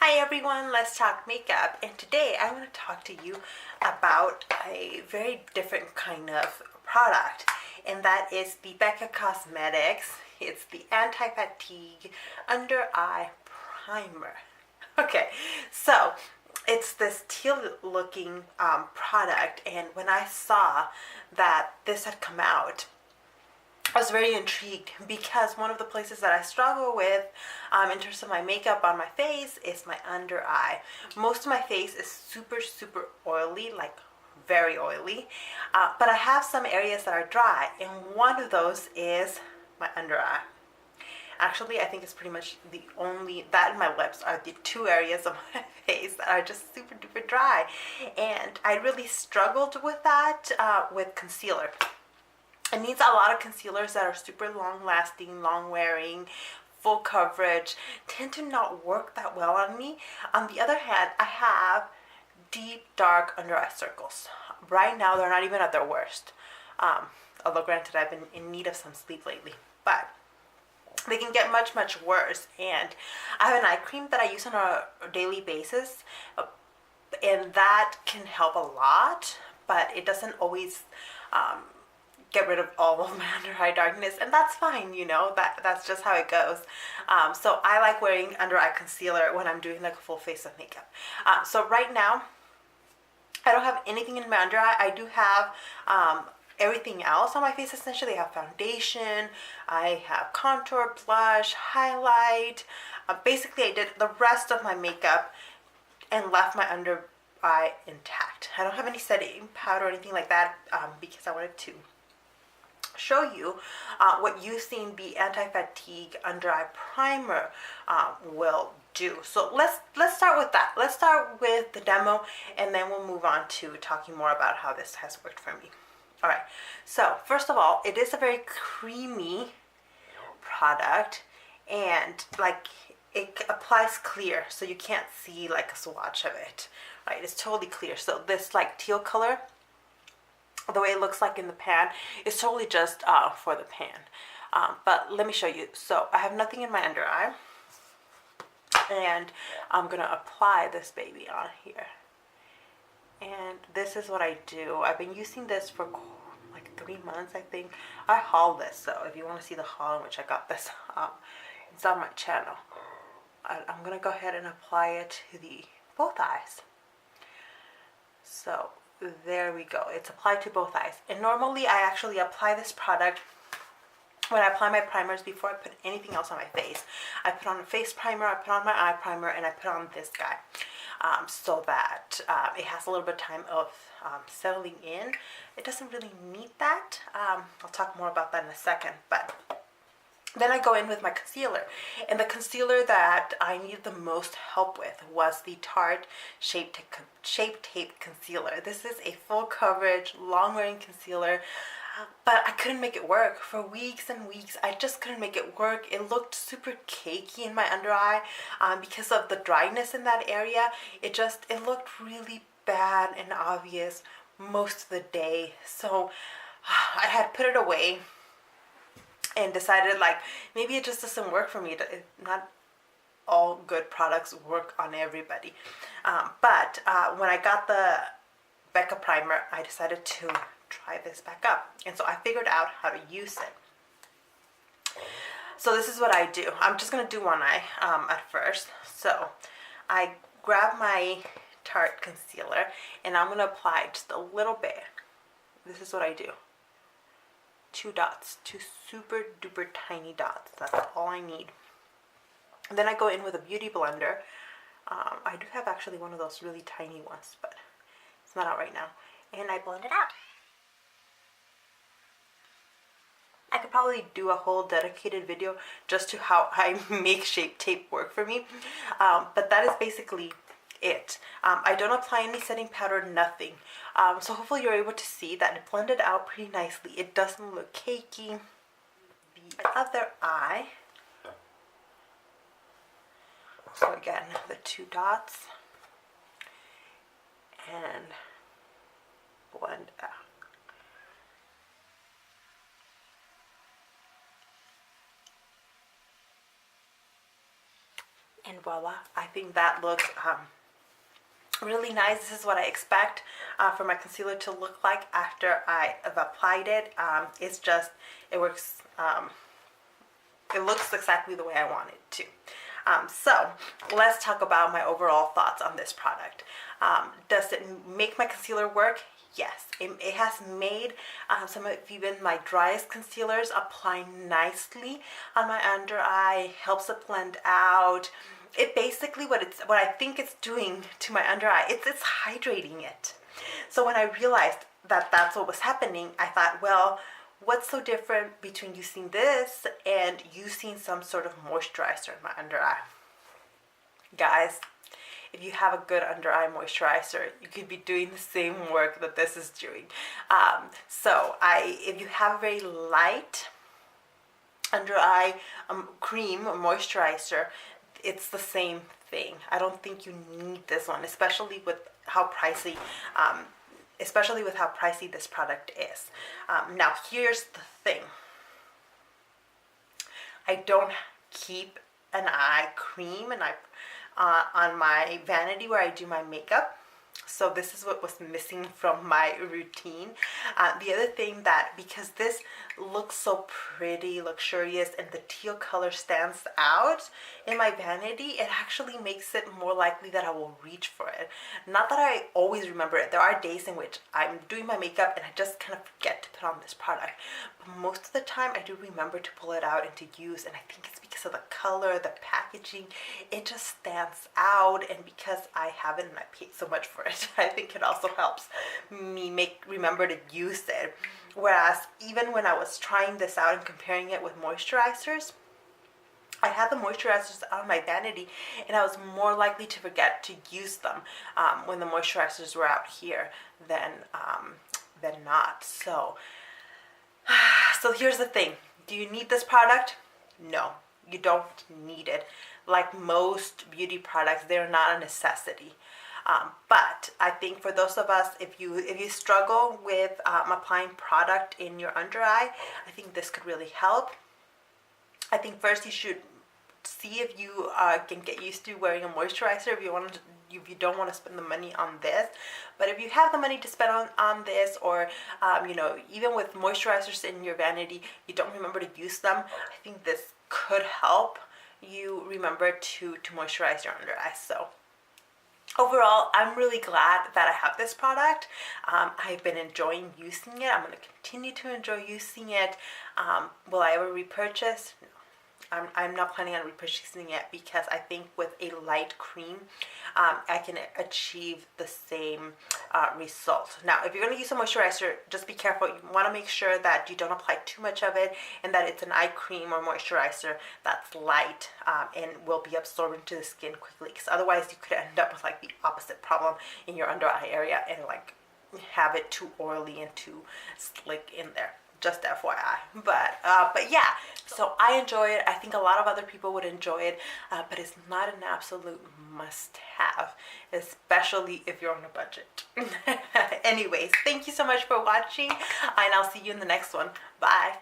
Hi everyone, let's talk makeup, and today I want to talk to you about a very different kind of product, and that is the Becca Cosmetics. It's the Anti-Fatigue Under Eye Primer. Okay, so it's this teal looking product, and when I saw that this had come out, I was very intrigued because one of the places that I struggle with in terms of my makeup on my face is my under eye. Most of my face is super oily, like very oily, but I have some areas that are dry, and one of those is my under eye. Actually, I think it's pretty much the only, that and my lips are the two areas of my face that are just super duper dry, and I really struggled with that with concealer. It needs a lot of concealers that are super long lasting, long wearing, full coverage, tend to not work that well on me. On the other hand, I have deep dark under eye circles. Right now they're not even at their worst. Although granted, I've been in need of some sleep lately, but they can get much worse. And I have an eye cream that I use on a daily basis, and that can help a lot, but it doesn't always get rid of all of my under eye darkness, and that's fine, you know, that's just how it goes. So I like wearing under eye concealer when I'm doing like a full face of makeup. So right now I don't have anything in my under eye. I do have everything else on my face. Essentially I have foundation, I have contour, blush, highlight. Basically I did the rest of my makeup and left my under eye intact. I don't have any setting powder or anything like that because I wanted to show you what using the anti-fatigue under eye primer will do. So let's start with that. Let's start with the demo, and then we'll move on to talking more about how this has worked for me. All right, so first of all, it is a very creamy product, and like it applies clear, so you can't see like a swatch of it, right? It's totally clear. So this like teal color, the way it looks like in the pan, is totally just for the pan. But let me show you. So I have nothing in my under eye, and I'm gonna apply this baby on here. And this is what I do. I've been using this for like 3 months, I think. I haul this, so if you want to see the haul in which I got this, it's on my channel. I'm gonna go ahead and apply it to both eyes. So there we go. It's applied to both eyes. And normally I actually apply this product when I apply my primers before I put anything else on my face. I put on a face primer, I put on my eye primer, and I put on this guy so that it has a little bit of time of settling in. It doesn't really need that. I'll talk more about that in a second, but then I go in with my concealer, and the concealer that I needed the most help with was the Tarte Shape Tape Concealer. This is a full coverage, long wearing concealer, but I couldn't make it work. For weeks and weeks, I just couldn't make it work. It looked super cakey in my under eye because of the dryness in that area. It looked really bad and obvious most of the day. So I had put it away and decided like maybe it just doesn't work for me. Not all good products work on everybody. But when I got the Becca primer, I decided to try this back up, and so I figured out how to use it. So this is what I do. I'm just gonna do one eye at first. So I grab my Tarte concealer, and I'm gonna apply just a little bit. This is what I do. 2 dots, 2 super duper tiny dots. That's all I need. And then I go in with a beauty blender. I do have actually one of those really tiny ones, but it's not out right now. And I blend it out. I could probably do a whole dedicated video just to how I make Shape Tape work for me. But that is basically it. I don't apply any setting powder, nothing. So hopefully you're able to see that it blended out pretty nicely. It doesn't look cakey. The other eye. So again, the 2 dots, and blend out. And voila, I think that looks really nice. This is what I expect for my concealer to look like after I have applied it. It works, it looks exactly the way I want it to. So let's talk about my overall thoughts on this product. Does it make my concealer work? Yes, it has made some of even my driest concealers apply nicely on my under eye, helps it blend out. It basically, what I think it's doing to my under eye, it's hydrating it. So when I realized that that's what was happening, I thought, well, what's so different between using this and using some sort of moisturizer in my under eye? Guys, if you have a good under eye moisturizer, you could be doing the same work that this is doing. If you have a very light under eye cream or moisturizer, it's the same thing. I don't think you need this one, especially with how pricey this product is. Now here's the thing. I don't keep an eye cream on my vanity where I do my makeup. So this is what was missing from my routine. The other thing, that because this looks so pretty, luxurious, and the teal color stands out in my vanity, it actually makes it more likely that I will reach for it. Not that I always remember it. There are days in which I'm doing my makeup and I just kind of forget to put on this product. But most of the time I do remember to pull it out and to use, and I think it's because of the color, the packaging. It just stands out, and because I have it and I paid so much for it, I think it also helps me remember to use it. Whereas even when I was trying this out and comparing it with moisturizers, I had the moisturizers on my vanity and I was more likely to forget to use them when the moisturizers were out here than not. So here's the thing. Do you need this product? No, you don't need it. Like most beauty products, they're not a necessity. But I think for those of us, if you struggle with applying product in your under eye, I think this could really help. I think first you should see if you can get used to wearing a moisturizer if you don't want to spend the money on this. But if you have the money to spend on this, or even with moisturizers in your vanity, you don't remember to use them, I think this could help you remember to moisturize your under eye. So overall, I'm really glad that I have this product. I've been enjoying using it. I'm going to continue to enjoy using it. Will I ever repurchase? No. I'm not planning on repurchasing it because I think with a light cream, I can achieve the same result. Now, if you're going to use a moisturizer, just be careful. You want to make sure that you don't apply too much of it and that it's an eye cream or moisturizer that's light and will be absorbed into the skin quickly, because otherwise you could end up with like the opposite problem in your under eye area and like have it too oily and too slick in there. Just FYI. But yeah, so I enjoy it. I think a lot of other people would enjoy it, but it's not an absolute must-have, especially if you're on a budget. Anyways, thank you so much for watching, and I'll see you in the next one. Bye.